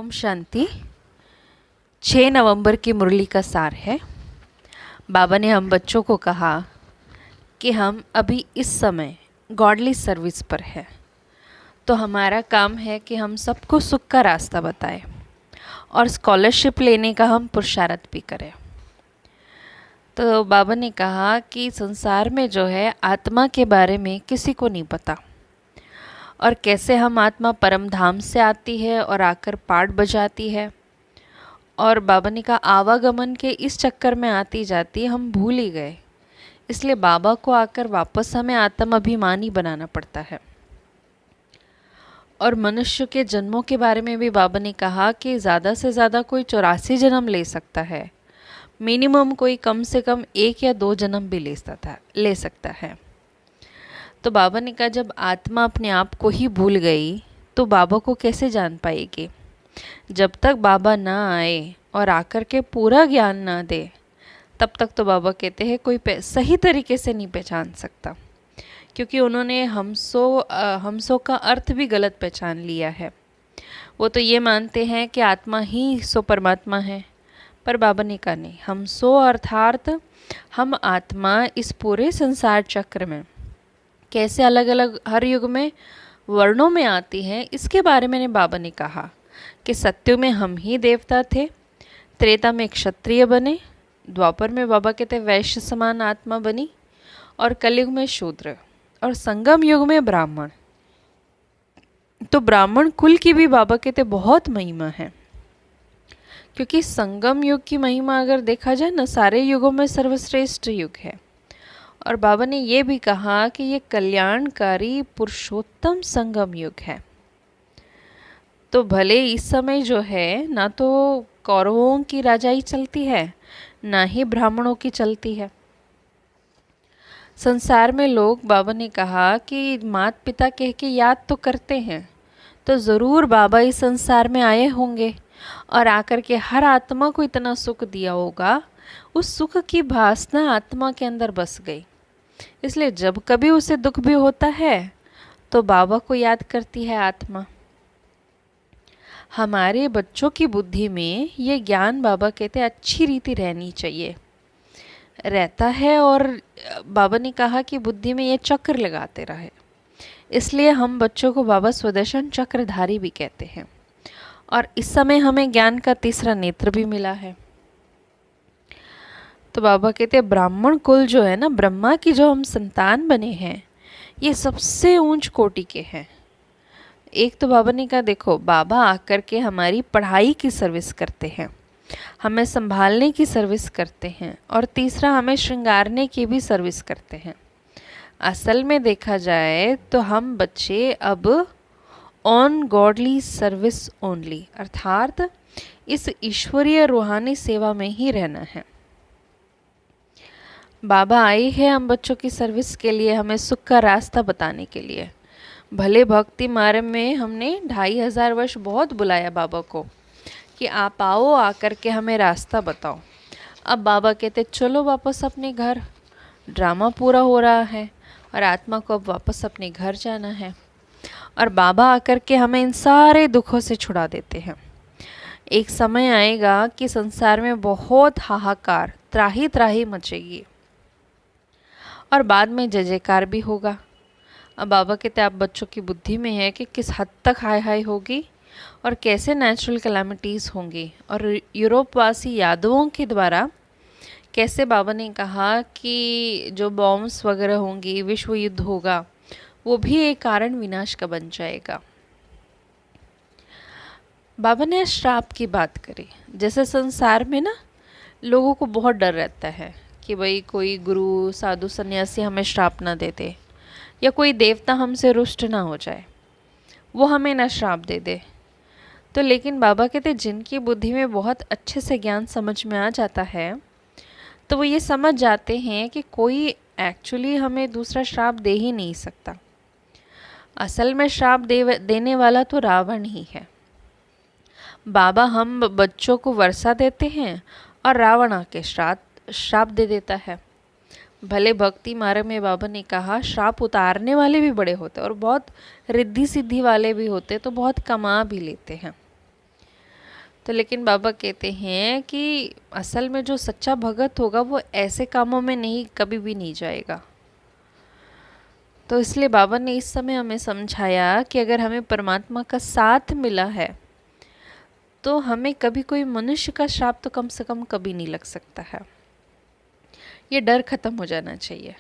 ओम शांति। 6 नवंबर की मुरली का सार है। बाबा ने हम बच्चों को कहा कि हम अभी इस समय गॉडली सर्विस पर है, तो हमारा काम है कि हम सबको सुख का रास्ता बताएं और स्कॉलरशिप लेने का हम पुरुषार्थ भी करें। तो बाबा ने कहा कि संसार में जो है आत्मा के बारे में किसी को नहीं पता, और कैसे हम आत्मा परम धाम से आती है और आकर पाठ बजाती है। और बाबा ने कहा आवागमन के इस चक्कर में आती जाती हम भूल ही गए, इसलिए बाबा को आकर वापस हमें आत्म अभिमानी बनाना पड़ता है। और मनुष्य के जन्मों के बारे में भी बाबा ने कहा कि ज़्यादा से ज़्यादा कोई 84 जन्म ले सकता है, मिनिमम कोई कम से कम 1 या 2 जन्म भी ले सकता है। तो बाबा ने कहा जब आत्मा अपने आप को ही भूल गई तो बाबा को कैसे जान पाएगी। जब तक बाबा ना आए और आकर के पूरा ज्ञान ना दे तब तक तो बाबा कहते हैं कोई सही तरीके से नहीं पहचान सकता, क्योंकि उन्होंने हमसो का अर्थ भी गलत पहचान लिया है। वो तो ये मानते हैं कि आत्मा ही सो परमात्मा है, पर बाबा ने कहा नहीं, हमसो अर्थात हम आत्मा इस पूरे संसार चक्र में कैसे अलग अलग हर युग में वर्णों में आती हैं, इसके बारे में बाबा ने कहा कि सत्युग में हम ही देवता थे, त्रेता में क्षत्रिय बने, द्वापर में बाबा कहते वैश्य समान आत्मा बनी, और कलयुग में शूद्र, और संगम युग में ब्राह्मण। तो ब्राह्मण कुल की भी बाबा कहते बहुत महिमा है, क्योंकि संगम युग की महिमा अगर देखा जाए ना, सारे युगों में सर्वश्रेष्ठ युग है। और बाबा ने ये भी कहा कि ये कल्याणकारी पुरुषोत्तम संगम युग है। तो भले इस समय जो है ना तो कौरवों की राजाई चलती है, ना ही ब्राह्मणों की चलती है। संसार में लोग, बाबा ने कहा कि माता पिता कह के याद तो करते हैं, तो ज़रूर बाबा इस संसार में आए होंगे और आकर के हर आत्मा को इतना सुख दिया होगा, उस सुख की वासना आत्मा के अंदर बस गई। इसलिए जब कभी उसे दुख भी होता है तो बाबा को याद करती है आत्मा। हमारे बच्चों की बुद्धि में ये ज्ञान बाबा कहते हैं अच्छी रीति रहनी चाहिए, रहता है। और बाबा ने कहा कि बुद्धि में ये चक्र लगाते रहे, इसलिए हम बच्चों को बाबा स्वदर्शन चक्रधारी भी कहते हैं। और इस समय हमें ज्ञान का तीसरा नेत्र भी मिला है। तो बाबा कहते हैं ब्राह्मण कुल जो है ना, ब्रह्मा की जो हम संतान बने हैं, ये सबसे ऊंच कोटि के हैं। एक तो बाबा ने कहा देखो, बाबा आकर के हमारी पढ़ाई की सर्विस करते हैं, हमें संभालने की सर्विस करते हैं, और तीसरा हमें श्रृंगारने की भी सर्विस करते हैं। असल में देखा जाए तो हम बच्चे अब ऑन गॉडली सर्विस ओनली, अर्थात इस ईश्वरीय रूहानी सेवा में ही रहना है। बाबा आए हैं हम बच्चों की सर्विस के लिए, हमें सुख का रास्ता बताने के लिए। भले भक्ति मार्ग में हमने 2500 वर्ष बहुत बुलाया बाबा को कि आप आओ, आकर के हमें रास्ता बताओ। अब बाबा कहते चलो वापस अपने घर, ड्रामा पूरा हो रहा है और आत्मा को अब वापस अपने घर जाना है। और बाबा आकर के हमें इन सारे दुखों से छुड़ा देते हैं। एक समय आएगा कि संसार में बहुत हाहाकार, त्राही त्राही मचेगी, और बाद में जय जयकार भी होगा। अब बाबा कहते आप बच्चों की बुद्धि में है कि किस हद तक हाय हाय होगी और कैसे नेचुरल कैलामिटीज़ होंगी। और यूरोपवासी यादवों के द्वारा कैसे बाबा ने कहा कि जो बॉम्ब्स वगैरह होंगी, विश्व युद्ध होगा, वो भी एक कारण विनाश का बन जाएगा। बाबा ने श्राप की बात करी। जैसे संसार में ना लोगों को बहुत डर रहता है कि भाई कोई गुरु साधु सन्यासी हमें श्राप ना दे दे, या कोई देवता हमसे रुष्ट ना हो जाए, वो हमें ना श्राप दे दे। तो लेकिन बाबा कहते जिनकी बुद्धि में बहुत अच्छे से ज्ञान समझ में आ जाता है, तो वो ये समझ जाते हैं कि कोई एक्चुअली हमें दूसरा श्राप दे ही नहीं सकता। असल में श्राप देने वाला तो रावण ही है। बाबा हम बच्चों को वर्षा देते हैं और रावण आके श्राप दे देता है। भले भक्ति मार्ग में बाबा ने कहा श्राप उतारने वाले भी बड़े होते हैं और बहुत रिद्धि सिद्धि वाले भी होते, तो बहुत कमा भी लेते हैं। तो लेकिन बाबा कहते हैं कि असल में जो सच्चा भगत होगा वो ऐसे कामों में नहीं, कभी भी नहीं जाएगा। तो इसलिए बाबा ने इस समय हमें समझाया कि अगर हमें परमात्मा का साथ मिला है तो हमें कभी कोई मनुष्य का श्राप तो कम से कम कभी नहीं लग सकता है। ये डर खत्म हो जाना चाहिए।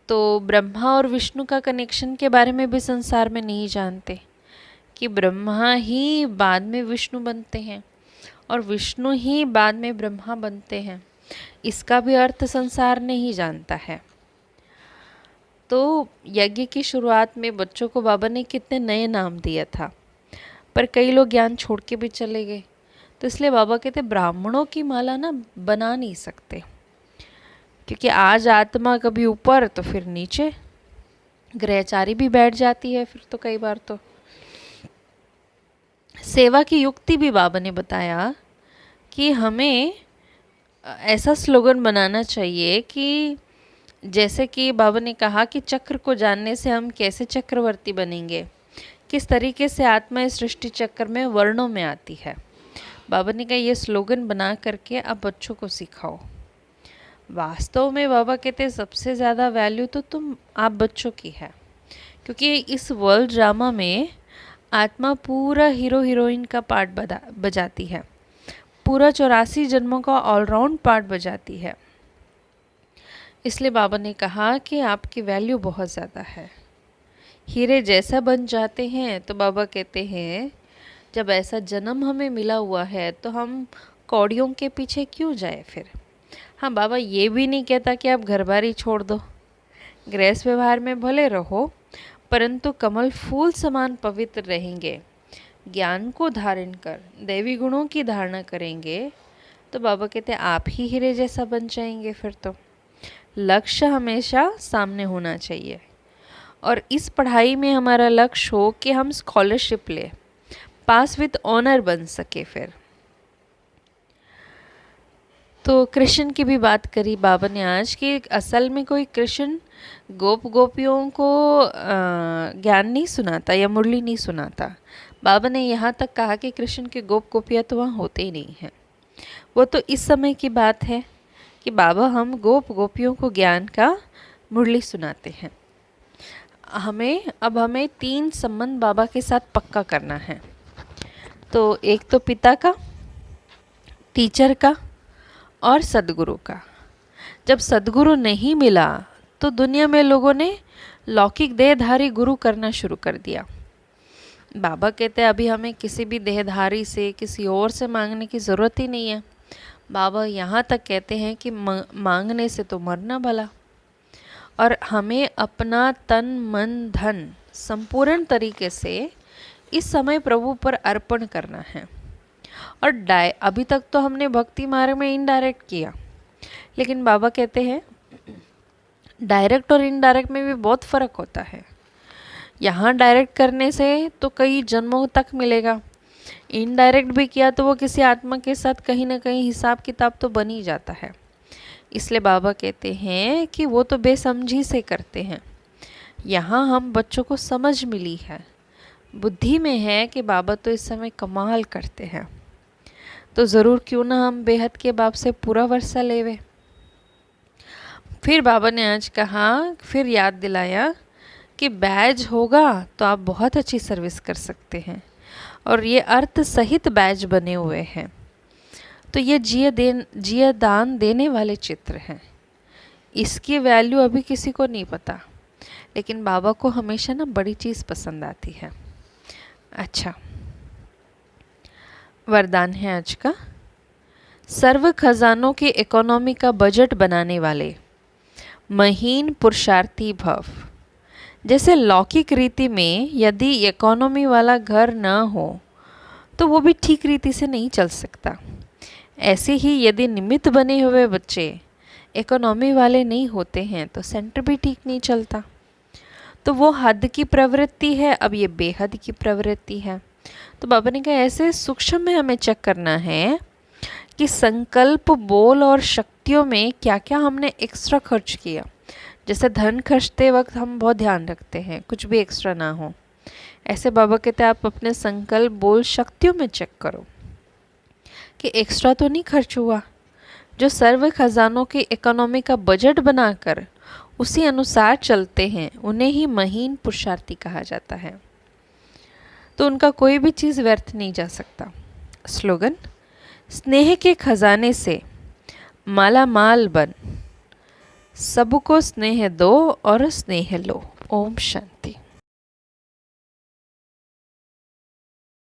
तो ब्रह्मा और विष्णु का कनेक्शन के बारे में भी संसार में नहीं जानते कि ब्रह्मा ही बाद में विष्णु बनते हैं और विष्णु ही बाद में ब्रह्मा बनते हैं। इसका भी अर्थ संसार नहीं जानता है। तो यज्ञ की शुरुआत में बच्चों को बाबा ने कितने नए नाम दिया था, पर कई लोग ज्ञान छोड़ के भी चले गए। तो इसलिए बाबा कहते ब्राह्मणों की माला ना बना नहीं सकते, क्योंकि आज आत्मा कभी ऊपर तो फिर नीचे, ग्रहचारी भी बैठ जाती है फिर तो कई बार। तो सेवा की युक्ति भी बाबा ने बताया कि हमें ऐसा स्लोगन बनाना चाहिए कि जैसे कि बाबा ने कहा कि चक्र को जानने से हम कैसे चक्रवर्ती बनेंगे, किस तरीके से आत्मा इस सृष्टि चक्र में वर्णों में आती है। बाबा ने कहा ये स्लोगन बना करके अब बच्चों को सिखाओ। वास्तव में बाबा कहते हैं सबसे ज़्यादा वैल्यू तो आप बच्चों की है, क्योंकि इस वर्ल्ड ड्रामा में आत्मा पूरा हीरो हीरोइन का पार्ट बजाती है, पूरा 84 जन्मों का ऑलराउंड पार्ट बजाती है। इसलिए बाबा ने कहा कि आपकी वैल्यू बहुत ज़्यादा है। हीरे जैसा बन जाते हैं। तो बाबा कहते हैं जब ऐसा जन्म हमें मिला हुआ है तो हम कौड़ियों के पीछे क्यों जाए फिर। हाँ, बाबा ये भी नहीं कहता कि आप घर बार ही छोड़ दो, गृहस्थ व्यवहार में भले रहो परंतु कमल फूल समान पवित्र रहेंगे, ज्ञान को धारण कर दैवी गुणों की धारणा करेंगे तो बाबा कहते हैं आप ही हीरे जैसा बन जाएंगे। फिर तो लक्ष्य हमेशा सामने होना चाहिए और इस पढ़ाई में हमारा लक्ष्य हो कि हम स्कॉलरशिप ले, पास विद ऑनर बन सके। फिर तो कृष्ण की भी बात करी बाबा ने आज कि असल में कोई कृष्ण गोपियों को ज्ञान नहीं सुनाता या मुरली नहीं सुनाता। बाबा ने यहाँ तक कहा कि कृष्ण के गोपियाँ तो वहाँ होते ही नहीं हैं। वो तो इस समय की बात है कि बाबा हम गोपियों को ज्ञान का मुरली सुनाते हैं। हमें 3 संबंध बाबा के साथ पक्का करना है। तो एक तो पिता का, टीचर का और सदगुरु का। जब सदगुरु नहीं मिला तो दुनिया में लोगों ने लौकिक देहधारी गुरु करना शुरू कर दिया। बाबा कहते हैं अभी हमें किसी भी देहधारी से, किसी और से मांगने की ज़रूरत ही नहीं है। बाबा यहाँ तक कहते हैं कि मांगने से तो मरना भला, और हमें अपना तन मन धन संपूर्ण तरीके से इस समय प्रभु पर अर्पण करना है। और अभी तक तो हमने भक्ति मार्ग में इनडायरेक्ट किया, लेकिन बाबा कहते हैं डायरेक्ट और इनडायरेक्ट में भी बहुत फ़र्क होता है। यहाँ डायरेक्ट करने से तो कई जन्मों तक मिलेगा, इनडायरेक्ट भी किया तो वो किसी आत्मा के साथ कहीं ना कहीं हिसाब किताब तो बन ही जाता है। इसलिए बाबा कहते हैं कि वो तो बेसमझी से करते हैं। यहाँ हम बच्चों को समझ मिली है, बुद्धि में है कि बाबा तो इस समय कमाल करते हैं, तो ज़रूर क्यों ना हम बेहद के बाप से पूरा वर्षा लेवे। फिर बाबा ने आज कहा, फिर याद दिलाया कि बैज होगा तो आप बहुत अच्छी सर्विस कर सकते हैं, और ये अर्थ सहित बैज बने हुए हैं। तो ये जिया दान देने वाले चित्र हैं। इसकी वैल्यू अभी किसी को नहीं पता, लेकिन बाबा को हमेशा ना बड़ी चीज़ पसंद आती है। अच्छा, वरदान है आज का। सर्व खजानों की इकोनॉमी का बजट बनाने वाले महीन पुरुषार्थी भव। जैसे लौकिक रीति में यदि इकोनॉमी वाला घर न हो तो वो भी ठीक रीति से नहीं चल सकता, ऐसे ही यदि निमित्त बने हुए बच्चे इकोनॉमी वाले नहीं होते हैं तो सेंटर भी ठीक नहीं चलता। तो वो हद की प्रवृत्ति है, अब ये बेहद की प्रवृत्ति है। तो बाबा ने कहा ऐसे सूक्ष्म में हमें चेक करना है कि संकल्प, बोल और शक्तियों में क्या क्या हमने एक्स्ट्रा खर्च किया। जैसे धन खर्चते वक्त हम बहुत ध्यान रखते हैं कुछ भी एक्स्ट्रा ना हो, ऐसे बाबा कहते हैं आप अपने संकल्प बोल शक्तियों में चेक करो कि एक्स्ट्रा तो नहीं खर्च हुआ। जो सर्व खजानों की इकोनॉमी का बजट बनाकर उसी अनुसार चलते हैं उन्हें ही महीन पुरुषार्थी कहा जाता है। तो उनका कोई भी चीज़ व्यर्थ नहीं जा सकता। स्लोगन, स्नेह के खजाने से माला माल बन, सबको स्नेह दो और स्नेह लो। ओम शांति।